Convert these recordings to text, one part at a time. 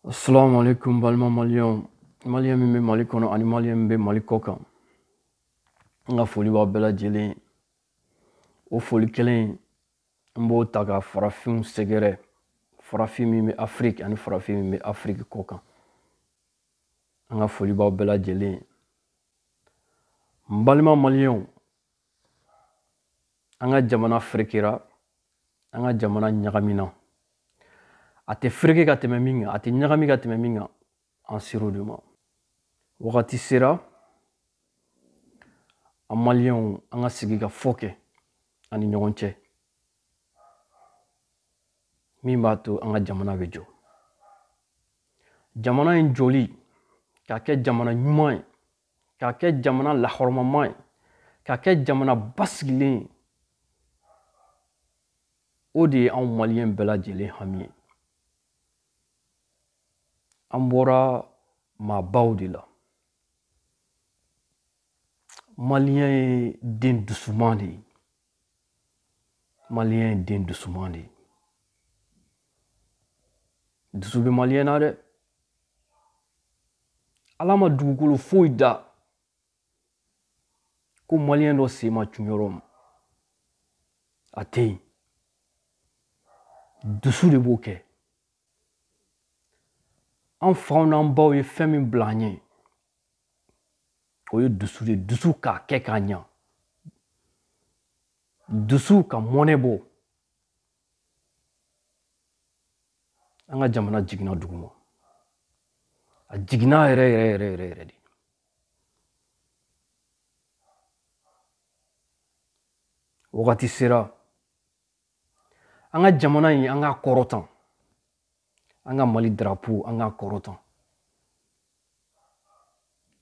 Assalamu alaikum balma malien min bɛ Mali kɔnɔ ani malien min bɛ Mali kɔ kan. N ka foli b'aw bɛɛ lajɛlen. O foli kelen n b'o ta ka farafinw sɛgɛrɛ, farafin min bɛ Afrique ani farafin min bɛ Afrique kɔ kan. N ka foli b'aw bɛɛ lajɛlen. N balima malienw, an ka jamana ferekera, an ka jamana ɲagamina. A tɛ fereke ka tɛmɛ min kan, a tɛ ɲagami ka tɛmɛ min kan, an ser'o de ma. Wagati sera, an malienw an ka sigi ka fɔ kɛ ani ɲɔgɔn cɛ min b'a to an ka jamana bɛ jɔ. Jamana in jɔli k'a kɛ jamana ɲuman ye, k'a kɛ jamana lahɔrɔmaman ye, k'a kɛ jamana basigilen ye, o de ye anw malien bɛɛ lajɛlen hami ye. An bɔra maabaw de la. Malien ye den dusuman de ye. Malien ye den dusuman de ye. Dusu bɛ malien na dɛ. Ala ma dugukolo foyi da ko malien dɔ sen ma cun yɔrɔ min. A tɛ yen. Dusu de b'o kɛ. An faw n'an baw ye fɛn min bila an ɲɛ, o ye dusu de. Dusu k'a kɛ k'a ɲa. Dusu ka mɔnɛ bɔ. An ka jamana jiginna duguma. A jiginna yɛrɛ de. Wagati sera, an ka jamana in an k'a kɔrɔtan. An ka Mali drapeau an k'a kɔrɔtan.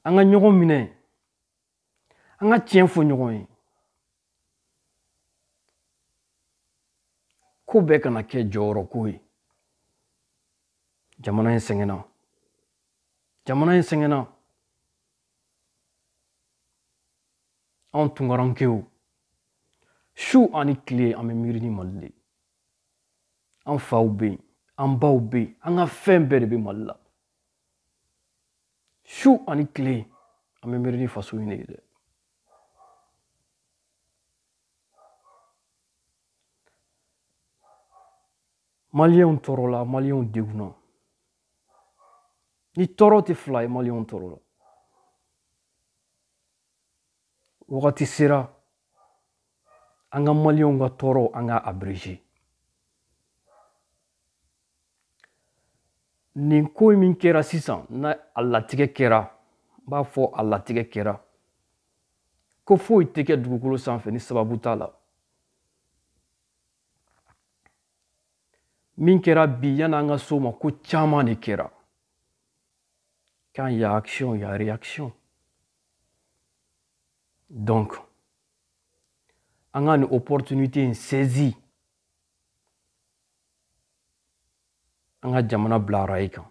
An ka ɲɔgɔn minɛ. An ka tiɲɛ fɔ ɲɔgɔn ye. Ko bɛɛ kana kɛ jɔyɔrɔko ye. Jamana in sɛgɛnna. Jamana in sɛgɛnna. Anw tunkarankew, su ani tile an bɛ miiri ni Mali de ye. An faw bɛ yen, an baw bɛ yen, an ka fɛn bɛɛ de bɛ Mali la. Su ani tile an bɛ miiri ni faso in de ye dɛ. Malienw tɔɔrɔla, malienw degunna. Ni tɔɔrɔ tɛ fila ye, malienw tɔɔrɔla. Wagati sera, an ka malienw ka tɔɔrɔ an ka abrégé. Nin ko min kɛra sisan, n'a a latigɛ kɛra, n b'a fɔ a latigɛ kɛra, ko foyi tɛ kɛ dugukolo sanfɛ ni sababu t'a la. Min kɛra bi yanni an ka s'o ma, ko caman de kɛra. Quand il y a action, il y a réaction. Donc, an ka nin opportunité in saisi. An ka jamana bila rail kan.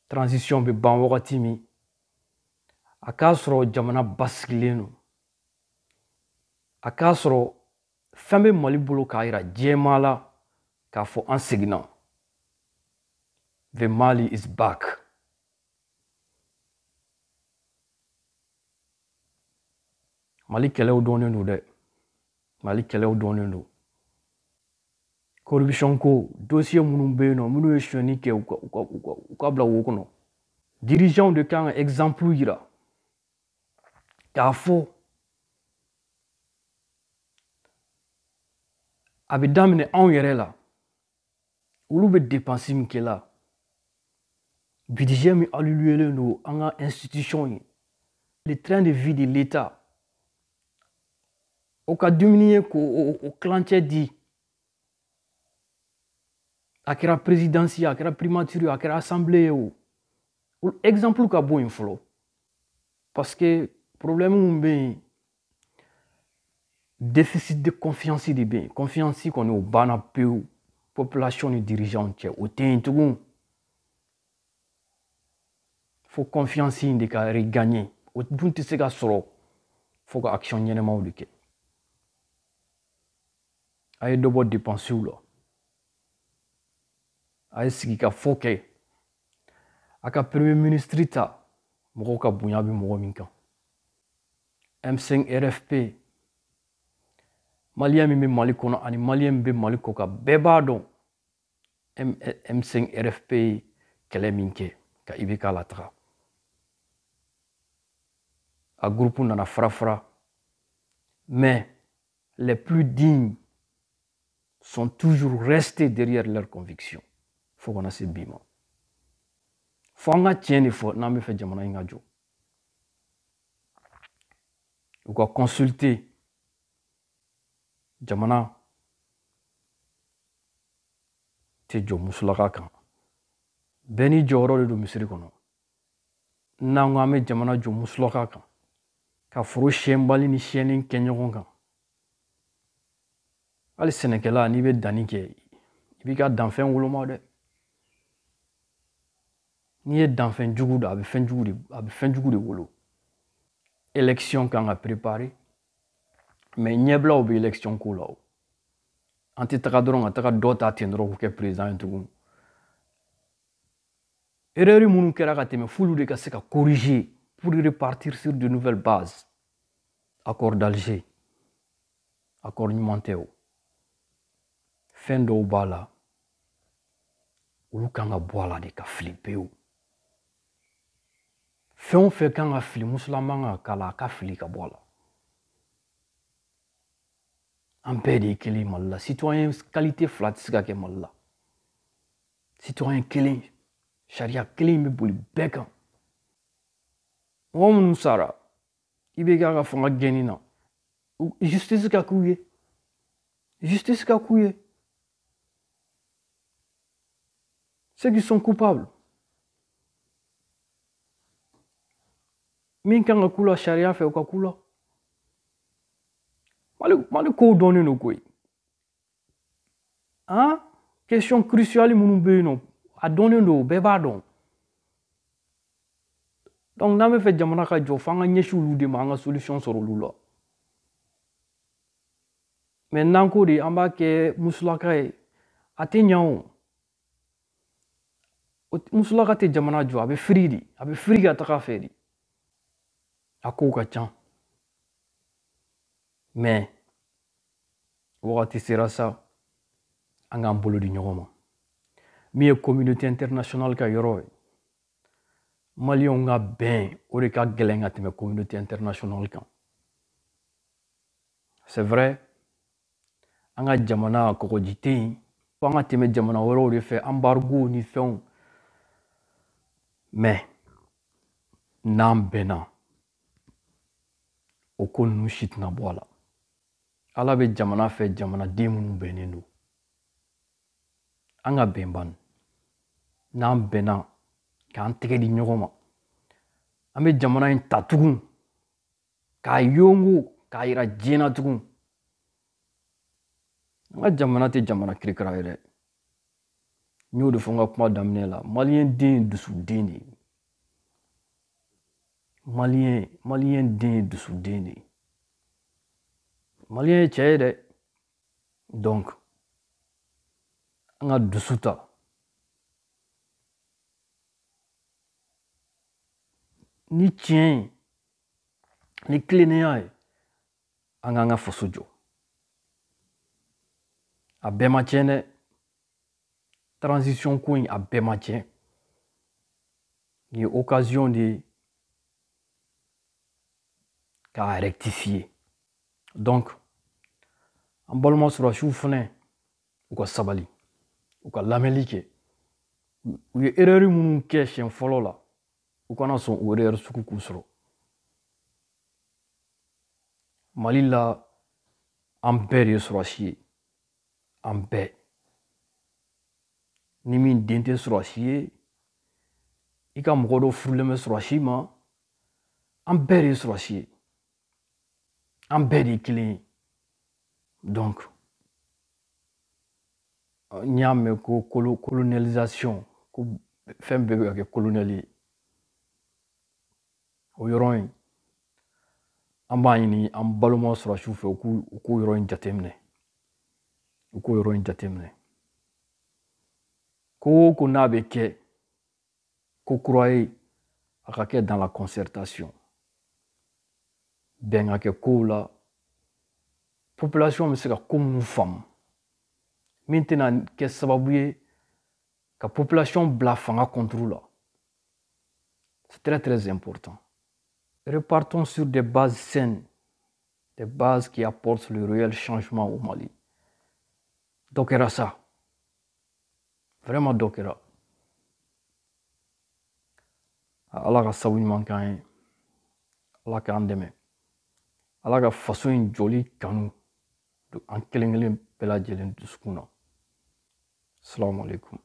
Transition bɛ ban wagati min, a k'a sɔrɔ jamana basigilen don. A k'a sɔrɔ fɛn bɛ Mali bolo k'a jira diɲɛmaa la k'a fɔ an seginna. The Mali is back. Mali kɛlɛw dɔnnen don dɛ. Mali kɛlɛw dɔnnen don. Corruption ko, dossier minnu bɛ yen nɔ, minnu ye sonyani kɛ, u ka bila wo kɔnɔ. Dirigeants de kan ka exemple yira k'a fɔ a bɛ daminɛ anw yɛrɛ la. Olu bɛ dépense min kɛ la, budget min allouélen don an ka institution ye, le train de vie de l'État, o ka dumuni ye k'o kilancɛ di. A kɛra présidence ye, a kɛra primature ye, a kɛra assemblée ye o. Exemple ka bɔ yen fɔlɔ. Parce que problème min bɛ yen, déficit de confiance de bɛ yen. Confiance kɔni o banna pewu. Population ni dirigeant cɛ, o tɛ yen tugun. Fo confiance in de ka regagner. O dun tɛ se ka sɔrɔ fo ka action ɲɛnɛmaw de kɛ. A ye dɔ bɔ dépenses la. a ye sigi ka fɔ kɛ a ka premier ministre ta mɔgɔw ka bonya bɛ mɔgɔ min kan M5 RFP malien min bɛ Mali kɔnɔ ani malien min bɛ Mali kɔ kan bɛɛ b'a dɔn M5 RFP ye kɛlɛ min kɛ ka IBK lataga a groupe nana fara mais les plus dignes sont toujours restés derrière leurs convictions fo kana se bi ma fo an ka tiɲɛ de fɔ n'an bɛ fɛ jamana in ka jɔ u ka consulter jamana tɛ jɔ musulaka kan bɛɛ ni jɔyɔrɔ de don misiri kɔnɔ n'an ko an bɛ jamana jɔ musulaka kan ka foro siyɛnbali ni siyɛnni kɛ ɲɔgɔn kan hali sɛnɛkɛla n'i bɛ danni kɛ i b'i ka danfɛn woloma dɛ n'i ye danfɛn jugu da a bɛ fɛn jugu de wolo élection kan ka préparer mais ɲɛbilaw bɛ élection ko la o an tɛ taga dɔrɔn ka taga dɔ ta ten dɔrɔn k'o kɛ président ye tugun erreur minnu kɛra ka tɛmɛ f'olu de ka se ka corriger pour repartir sur de nouvelles bases accord d'Alger accord ɲuman tɛ o fɛn dɔw b'a la olu kan ka bɔ a la de ka fili pewu fɛn o fɛn kan ka fili musulman kan k'a la a ka fili ka bɔ a la an bɛɛ de ye kelen Mali la citoyen qualité fila tɛ se ka kɛ Mali la citoyen kelen sariya kelen bɛ boli bɛɛ kan mɔgɔ minnu sara IBK ka fanga gɛnni na justice ka k'u ye justice ka k'u ye ceux qui sont coupables min kan ka k'u la sariya fɛ u ka k'u la Mali kow dɔnnen don koyi question cruciale minnu bɛ yen nɔ a dɔnnen don bɛɛ b'a dɔn donc n'an bɛ fɛ jamana ka jɔ f'an ka ɲɛsin olu de ma an ka solution sɔrɔ olu la mais n'an ko de an b'a kɛ musulaka ye a tɛ ɲɛ o musulaka tɛ jamana jɔ a bɛ firi de a bɛ firi ka taga fɛ de a kow ka ca mais wagati sera sa an k'an bolo di ɲɔgɔn ma min ye communauté internationale ka yɔrɔ ye maliyɛnw ka bɛn o de ka gɛlɛn ka tɛmɛ communauté internationale kan c'est vrai an ka jamana kɔgɔji tɛ yen fo an ka tɛmɛ jamana wɛrɛw de fɛ embargo ni fɛnw mais n'an bɛnna o ko ninnu si tɛna bɔ a la ala bɛ jamana fɛ jamanaden minnu bɛnnen don an ka bɛn bani n'an bɛnna k'an tɛgɛ di ɲɔgɔn ma an bɛ jamana in ta tugun k'a yongo k'a yira diɲɛ na tugun an ka jamana tɛ jamana kirikara ye dɛ n y'o de fɔ n ka kuma daminɛ la maliyɛn den ye dusuden de ye maliyɛn den ye dusuden de ye maliyɛn ye cɛ ye dɛ donc an ka dusu ta ni tiɲɛ ye ni tilennenya ye an k'an ka faso jɔ a bɛɛ ma tiɲɛ dɛ transition ko in a bɛɛ ma tiɲɛ nin ye occasion de ye k'a rectifier donc an balima sɔrɔsiw fana u ka sabali u ka lamɛnli kɛ u ye erreur minnu kɛ siɲɛ fɔlɔ la u kana sɔn o erreur sugu k'u sɔrɔ Mali la an bɛɛ de ye sɔrɔsi ye an bɛɛ ni min den tɛ sɔrɔsi ye i ka mɔgɔ dɔ furulen bɛ sɔrɔsi ma an bɛɛ de ye sɔrɔsi ye an bɛɛ de ye kelen ye donc n y'a mɛn ko colonialisation ko fɛn bɛɛ bɛ ka kɛ colonial ye o yɔrɔ in an b'a ɲini an balima sɔrɔsiw fɛ u k'o yɔrɔ in jateminɛ u k'o yɔrɔ in jateminɛ ko n'a bɛ kɛ ko kura ye a ka kɛ dans la concertation bɛn ka kɛ kow la population bɛ se ka ko minnu faamu min tɛna kɛ sababu ye ka population bila fanga contre la. C'est très très important. Repartons sur des bases saines, des bases qui apportent le réel changement au Mali. Dɔ kɛra sa, vraiment dɔ kɛra. Ala ka sabu ɲuman k'an ye, Ala k'an dɛmɛ, Ala ka faso in jɔli kanu don an kelen kelen bɛɛ lajɛlen dusukun na. Assalamu alaikum.